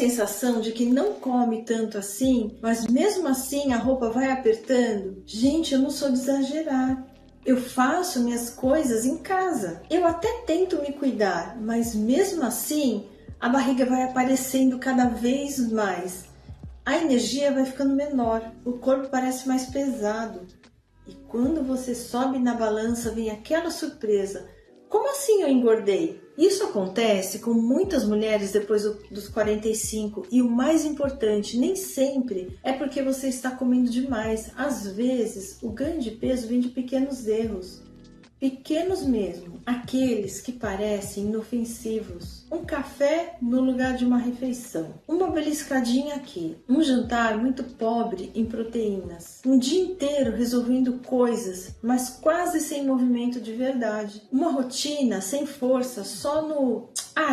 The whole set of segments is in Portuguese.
sensação de que não come tanto assim, mas mesmo assim a roupa vai apertando? Gente, eu não sou de exagerar. Eu faço minhas coisas em casa. Eu até tento me cuidar, mas mesmo assim a barriga vai aparecendo cada vez mais. A energia vai ficando menor, o corpo parece mais pesado. E quando você sobe na balança, vem aquela surpresa. Como assim eu engordei? Isso acontece com muitas mulheres depois dos 45 e o mais importante, nem sempre é porque você está comendo demais. Às vezes, o ganho de peso vem de pequenos erros. Pequenos mesmo, aqueles que parecem inofensivos. Um café no lugar de uma refeição, uma beliscadinha aqui, um jantar muito pobre em proteínas, um dia inteiro resolvendo coisas, mas quase sem movimento de verdade, uma rotina sem força, só no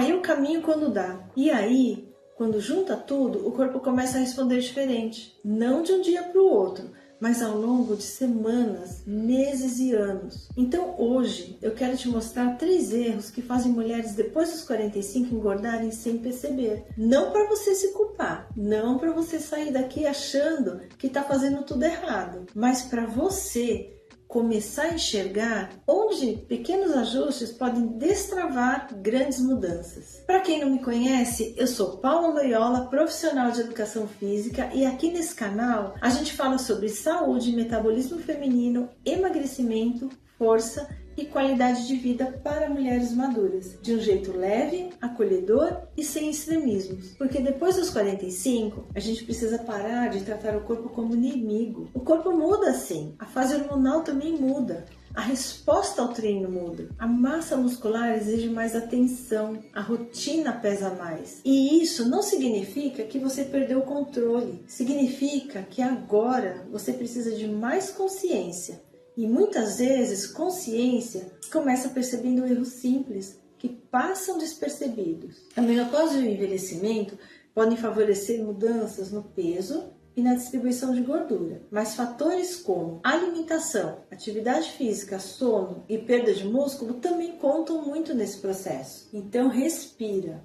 eu caminho quando dá. E aí, quando junta tudo, o corpo começa a responder diferente, não de um dia para o outro, mas ao longo de semanas, meses e anos. Então hoje eu quero te mostrar 3 erros que fazem mulheres depois dos 45 engordarem sem perceber. Não para você se culpar, não para você sair daqui achando que está fazendo tudo errado, mas para você começar a enxergar onde pequenos ajustes podem destravar grandes mudanças. Para quem não me conhece, eu sou Paula Loyola, profissional de educação física, e aqui nesse canal a gente fala sobre saúde, metabolismo feminino, emagrecimento, força e qualidade de vida para mulheres maduras, de um jeito leve, acolhedor e sem extremismos. Porque depois dos 45, a gente precisa parar de tratar o corpo como inimigo. O corpo muda sim, a fase hormonal também muda, a resposta ao treino muda, a massa muscular exige mais atenção, a rotina pesa mais. E isso não significa que você perdeu o controle, significa que agora você precisa de mais consciência. E muitas vezes, consciência começa percebendo erros simples que passam despercebidos. A menopausa e o envelhecimento podem favorecer mudanças no peso e na distribuição de gordura, mas fatores como alimentação, atividade física, sono e perda de músculo também contam muito nesse processo. Então respira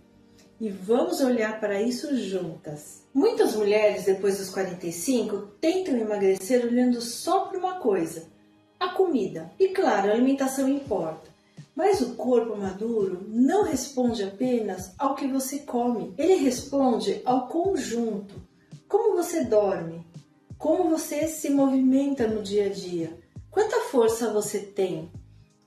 e vamos olhar para isso juntas. Muitas mulheres depois dos 45 tentam emagrecer olhando só para uma coisa: a comida. E claro, a alimentação importa. Mas o corpo maduro não responde apenas ao que você come. Ele responde ao conjunto. Como você dorme? Como você se movimenta no dia a dia? Quanta força você tem?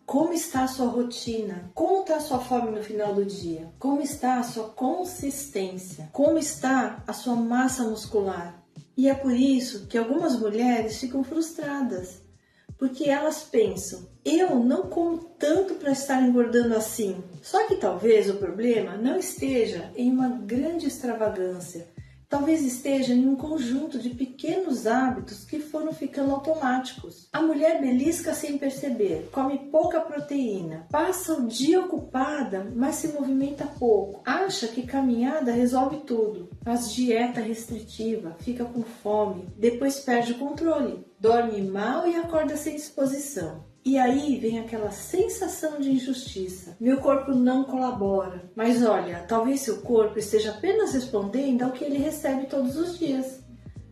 Como está a sua rotina? Como está a sua fome no final do dia? Como está a sua consistência? Como está a sua massa muscular? E é por isso que algumas mulheres ficam frustradas. Porque elas pensam, eu não como tanto para estar engordando assim. Só que talvez o problema não esteja em uma grande extravagância. Talvez esteja em um conjunto de pequenos hábitos que foram ficando automáticos. A mulher belisca sem perceber, come pouca proteína, passa o dia ocupada, mas se movimenta pouco. Acha que caminhada resolve tudo. Faz dieta restritiva, fica com fome, depois perde o controle. Dorme mal e acorda sem disposição. E aí vem aquela sensação de injustiça. Meu corpo não colabora. Mas olha, talvez seu corpo esteja apenas respondendo ao que ele recebe todos os dias.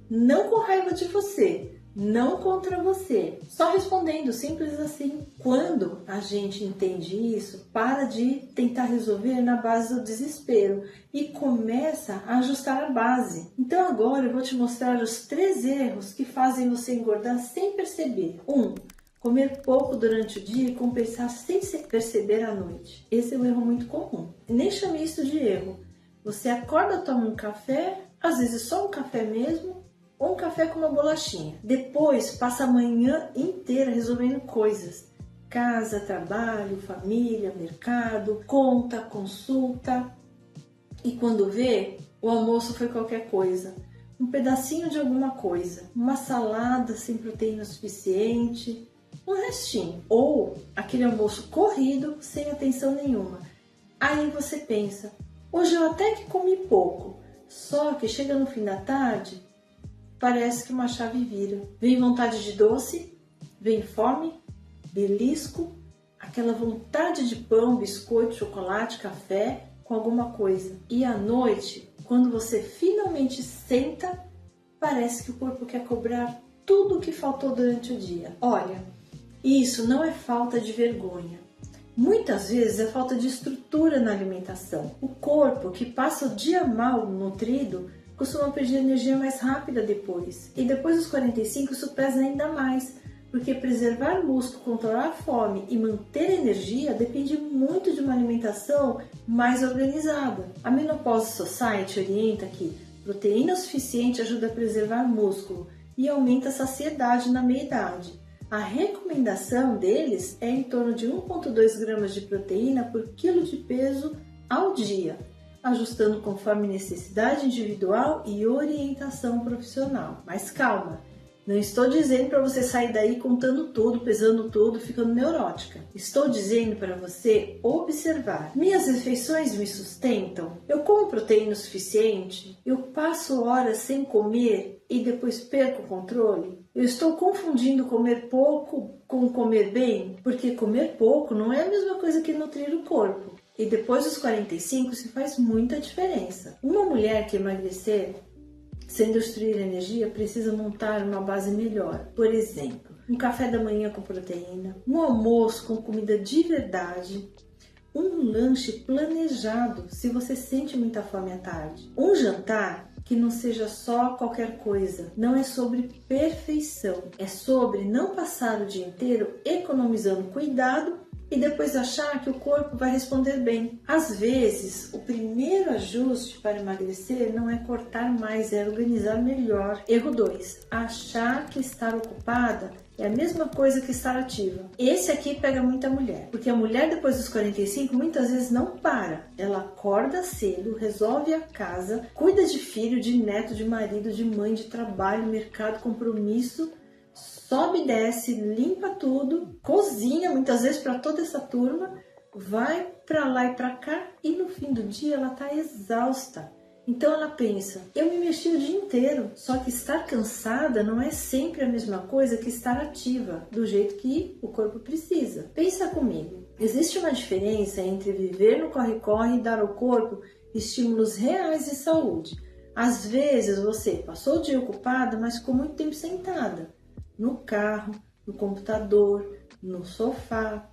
Não com raiva de você, não contra você. Só respondendo, simples assim. Quando a gente entende isso, para de tentar resolver na base do desespero e começa a ajustar a base. Então agora eu vou te mostrar os 3 erros que fazem você engordar sem perceber. 1. Comer pouco durante o dia e compensar sem se perceber à noite. Esse é um erro muito comum. Nem chame isso de erro. Você acorda, toma um café, às vezes só um café mesmo, ou um café com uma bolachinha. Depois passa a manhã inteira resolvendo coisas. Casa, trabalho, família, mercado, conta, consulta. E quando vê, o almoço foi qualquer coisa. Um pedacinho de alguma coisa. Uma salada sem proteína suficiente. Um restinho, ou aquele almoço corrido, sem atenção nenhuma. Aí você pensa, hoje eu até que comi pouco, só que chega no fim da tarde, parece que uma chave vira. Vem vontade de doce, vem fome, belisco, aquela vontade de pão, biscoito, chocolate, café, com alguma coisa. E à noite, quando você finalmente senta, parece que o corpo quer cobrar tudo o que faltou durante o dia. Olha, isso não é falta de vergonha. Muitas vezes é falta de estrutura na alimentação. O corpo que passa o dia mal nutrido costuma perder energia mais rápida depois. E depois dos 45 isso pesa ainda mais, porque preservar músculo, controlar a fome e manter energia depende muito de uma alimentação mais organizada. A Menopause Society orienta que proteína suficiente ajuda a preservar músculo e aumenta a saciedade na meia-idade. A recomendação deles é em torno de 1,2 gramas de proteína por quilo de peso ao dia, ajustando conforme necessidade individual e orientação profissional. Mas calma! Não estou dizendo para você sair daí contando tudo, pesando tudo, ficando neurótica. Estou dizendo para você observar. Minhas refeições me sustentam? Eu como proteína o suficiente? Eu passo horas sem comer e depois perco o controle? Eu estou confundindo comer pouco com comer bem? Porque comer pouco não é a mesma coisa que nutrir o corpo. E depois dos 45 se faz muita diferença. Uma mulher que emagrecer sem destruir energia, precisa montar uma base melhor. Por exemplo, um café da manhã com proteína, um almoço com comida de verdade, um lanche planejado se você sente muita fome à tarde, um jantar que não seja só qualquer coisa. Não é sobre perfeição, é sobre não passar o dia inteiro economizando cuidado e depois achar que o corpo vai responder bem. Às vezes, o primeiro ajuste para emagrecer não é cortar mais, é organizar melhor. Erro 2. Achar que estar ocupada é a mesma coisa que estar ativa. Esse aqui pega muita mulher, porque a mulher depois dos 45 muitas vezes não para. Ela acorda cedo, resolve a casa, cuida de filho, de neto, de marido, de mãe, de trabalho, mercado, compromisso, sobe e desce, limpa tudo, cozinha muitas vezes para toda essa turma, vai para lá e para cá e no fim do dia ela está exausta. Então ela pensa, eu me mexi o dia inteiro, só que estar cansada não é sempre a mesma coisa que estar ativa, do jeito que o corpo precisa. Pensa comigo, existe uma diferença entre viver no corre-corre e dar ao corpo estímulos reais de saúde. Às vezes você passou o dia ocupada, mas ficou muito tempo sentada. No carro, no computador, no sofá,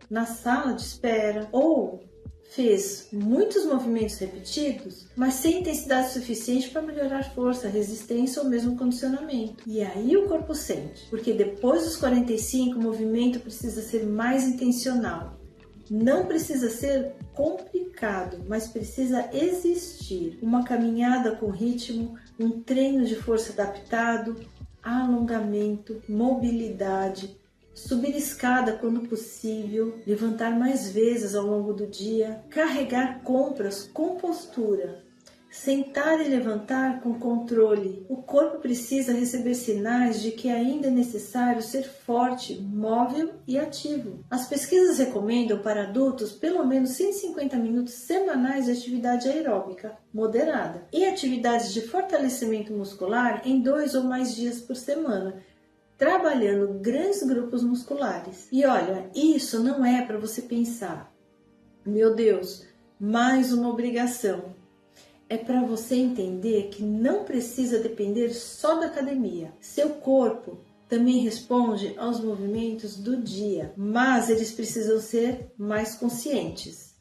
na sala de espera, ou fez muitos movimentos repetidos, mas sem intensidade suficiente para melhorar força, resistência ou mesmo condicionamento. E aí o corpo sente, porque depois dos 45 o movimento precisa ser mais intencional. Não precisa ser complicado, mas precisa existir. Uma caminhada com ritmo, um treino de força adaptado, alongamento, mobilidade, subir escada quando possível, levantar mais vezes ao longo do dia, carregar compras com postura, sentar e levantar com controle. O corpo precisa receber sinais de que ainda é necessário ser forte, móvel e ativo. As pesquisas recomendam para adultos pelo menos 150 minutos semanais de atividade aeróbica moderada e atividades de fortalecimento muscular em 2 ou mais dias por semana, trabalhando grandes grupos musculares. E olha, isso não é para você pensar, meu Deus, mais uma obrigação. É para você entender que não precisa depender só da academia. Seu corpo também responde aos movimentos do dia, mas eles precisam ser mais conscientes,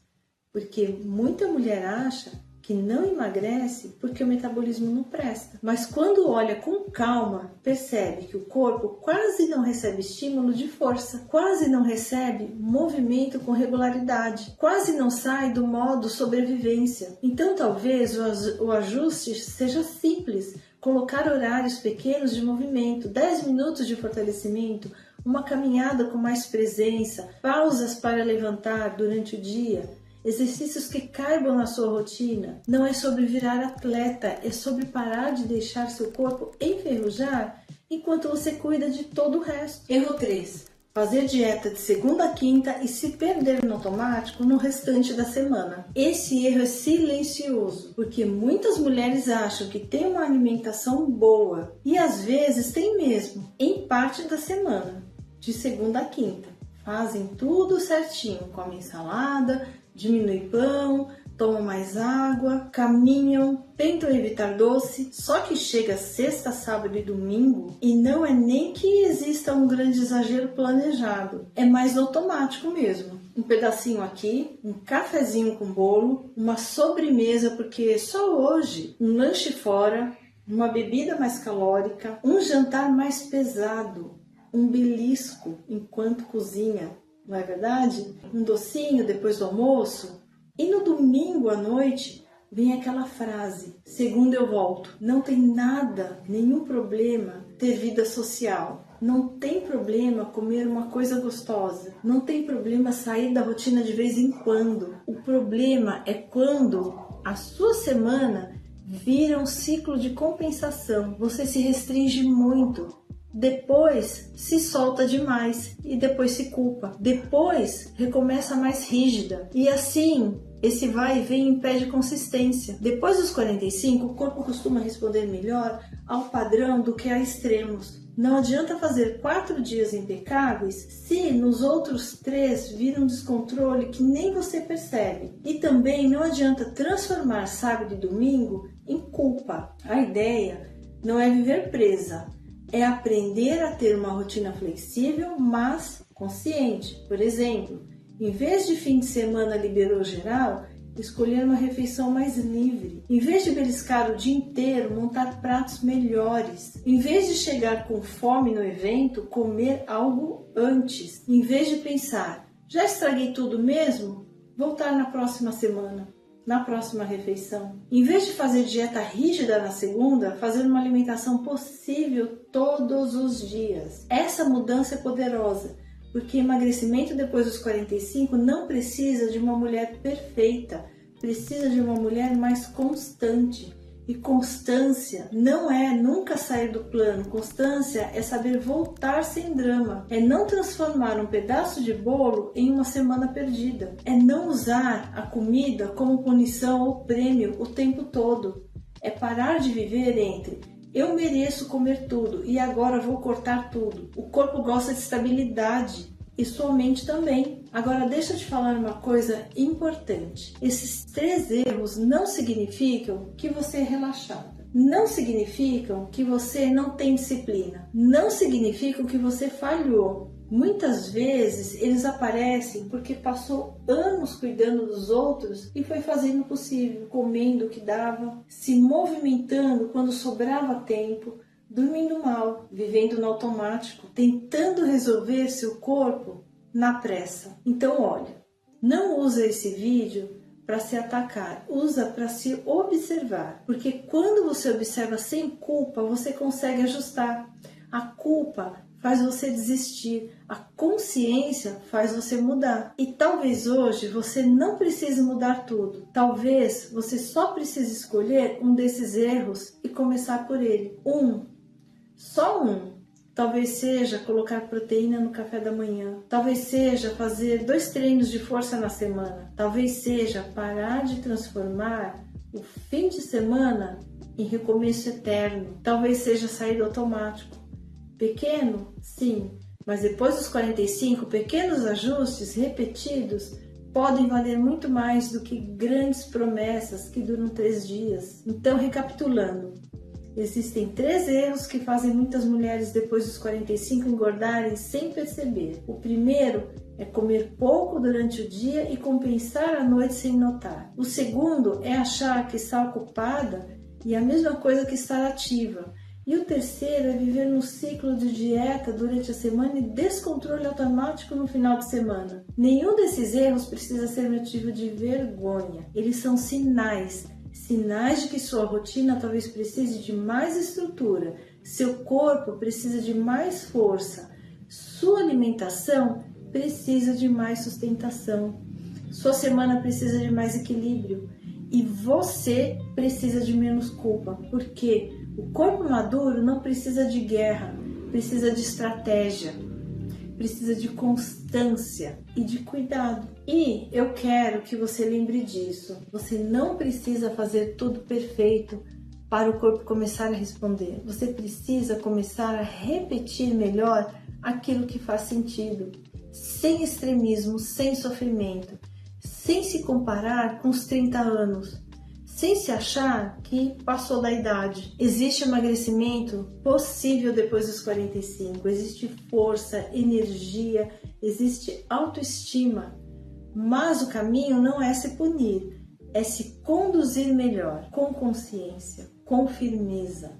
porque muita mulher acha que não emagrece porque o metabolismo não presta. Mas quando olha com calma, percebe que o corpo quase não recebe estímulo de força, quase não recebe movimento com regularidade, quase não sai do modo sobrevivência. Então talvez o ajuste seja simples, colocar horários pequenos de movimento, 10 minutos de fortalecimento, uma caminhada com mais presença, pausas para levantar durante o dia, exercícios que caibam na sua rotina. Não é sobre virar atleta, é sobre parar de deixar seu corpo enferrujar enquanto você cuida de todo o resto. Erro 3. Fazer dieta de segunda a quinta e se perder no automático no restante da semana. Esse erro é silencioso, porque muitas mulheres acham que tem uma alimentação boa e às vezes tem mesmo, em parte da semana, de segunda a quinta. Fazem tudo certinho, comem salada, diminui pão, tomam mais água, caminham, tentam evitar doce. Só que chega sexta, sábado e domingo e não é nem que exista um grande exagero planejado, é mais no automático mesmo. Um pedacinho aqui, um cafezinho com bolo, uma sobremesa, porque só hoje, um lanche fora, uma bebida mais calórica, um jantar mais pesado, um belisco enquanto cozinha, não é verdade? Um docinho depois do almoço. E no domingo à noite vem aquela frase: segunda eu volto. Não tem nada, nenhum problema ter vida social. Não tem problema comer uma coisa gostosa. Não tem problema sair da rotina de vez em quando. O problema é quando a sua semana vira um ciclo de compensação. Você se restringe muito. Depois se solta demais e depois se culpa. Depois recomeça mais rígida. E assim, esse vai e vem impede consistência. Depois dos 45, o corpo costuma responder melhor ao padrão do que a extremos. Não adianta fazer 4 dias impecáveis se nos outros 3 vira um descontrole que nem você percebe. E também não adianta transformar sábado e domingo em culpa. A ideia não é viver presa, é aprender a ter uma rotina flexível, mas consciente. Por exemplo, em vez de fim de semana liberou geral, escolher uma refeição mais livre. Em vez de beliscar o dia inteiro, montar pratos melhores. Em vez de chegar com fome no evento, comer algo antes. Em vez de pensar, já estraguei tudo mesmo? Voltar na próxima semana, na próxima refeição. Em vez de fazer dieta rígida na segunda, fazer uma alimentação possível todos os dias. Essa mudança é poderosa, porque emagrecimento depois dos 45 não precisa de uma mulher perfeita, precisa de uma mulher mais constante. E constância não é nunca sair do plano, constância é saber voltar sem drama, é não transformar um pedaço de bolo em uma semana perdida, é não usar a comida como punição ou prêmio o tempo todo, é parar de viver entre eu mereço comer tudo e agora vou cortar tudo. O corpo gosta de estabilidade e sua mente também. Agora deixa eu te falar uma coisa importante. Esses 3 erros não significam que você é relaxada. Não significam que você não tem disciplina. Não significam que você falhou. Muitas vezes eles aparecem porque passou anos cuidando dos outros e foi fazendo o possível, comendo o que dava, se movimentando quando sobrava tempo, dormindo mal, vivendo no automático, tentando resolver seu corpo na pressa. Então olha, não usa esse vídeo para se atacar, usa para se observar, porque quando você observa sem culpa, você consegue ajustar. A culpa faz você desistir, a consciência faz você mudar. E talvez hoje você não precise mudar tudo. Talvez você só precise escolher um desses erros e começar por ele. Só um. Talvez seja colocar proteína no café da manhã. Talvez seja fazer 2 treinos de força na semana. Talvez seja parar de transformar o fim de semana em recomeço eterno. Talvez seja sair do automático. Pequeno? Sim, mas depois dos 45, pequenos ajustes repetidos podem valer muito mais do que grandes promessas que duram 3 dias. Então, recapitulando, existem 3 erros que fazem muitas mulheres depois dos 45 engordarem sem perceber. O primeiro é comer pouco durante o dia e compensar à noite sem notar. O segundo é achar que está ocupada e a mesma coisa que estar ativa. E o terceiro é viver no ciclo de dieta durante a semana e descontrole automático no final de semana. Nenhum desses erros precisa ser motivo de vergonha. Eles são sinais de que sua rotina talvez precise de mais estrutura, seu corpo precisa de mais força, sua alimentação precisa de mais sustentação, sua semana precisa de mais equilíbrio e você precisa de menos culpa, porque o corpo maduro não precisa de guerra, precisa de estratégia, precisa de constância e de cuidado. E eu quero que você lembre disso. Você não precisa fazer tudo perfeito para o corpo começar a responder. Você precisa começar a repetir melhor aquilo que faz sentido, sem extremismo, sem sofrimento, sem se comparar com os 30 anos, sem se achar que passou da idade. Existe emagrecimento possível depois dos 45, existe força, energia, existe autoestima, mas o caminho não é se punir, é se conduzir melhor, com consciência, com firmeza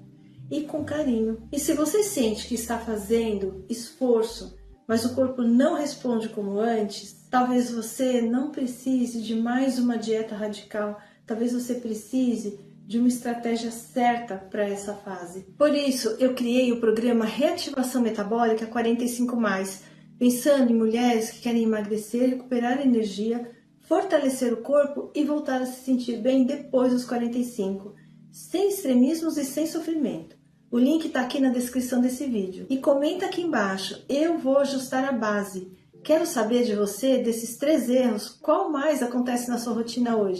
e com carinho. E se você sente que está fazendo esforço, mas o corpo não responde como antes, talvez você não precise de mais uma dieta radical, talvez você precise de uma estratégia certa para essa fase. Por isso, eu criei o programa Reativação Metabólica 45+, pensando em mulheres que querem emagrecer, recuperar energia, fortalecer o corpo e voltar a se sentir bem depois dos 45, sem extremismos e sem sofrimento. O link está aqui na descrição desse vídeo. E comenta aqui embaixo, eu vou ajustar a base. Quero saber de você, desses 3 erros, qual mais acontece na sua rotina hoje?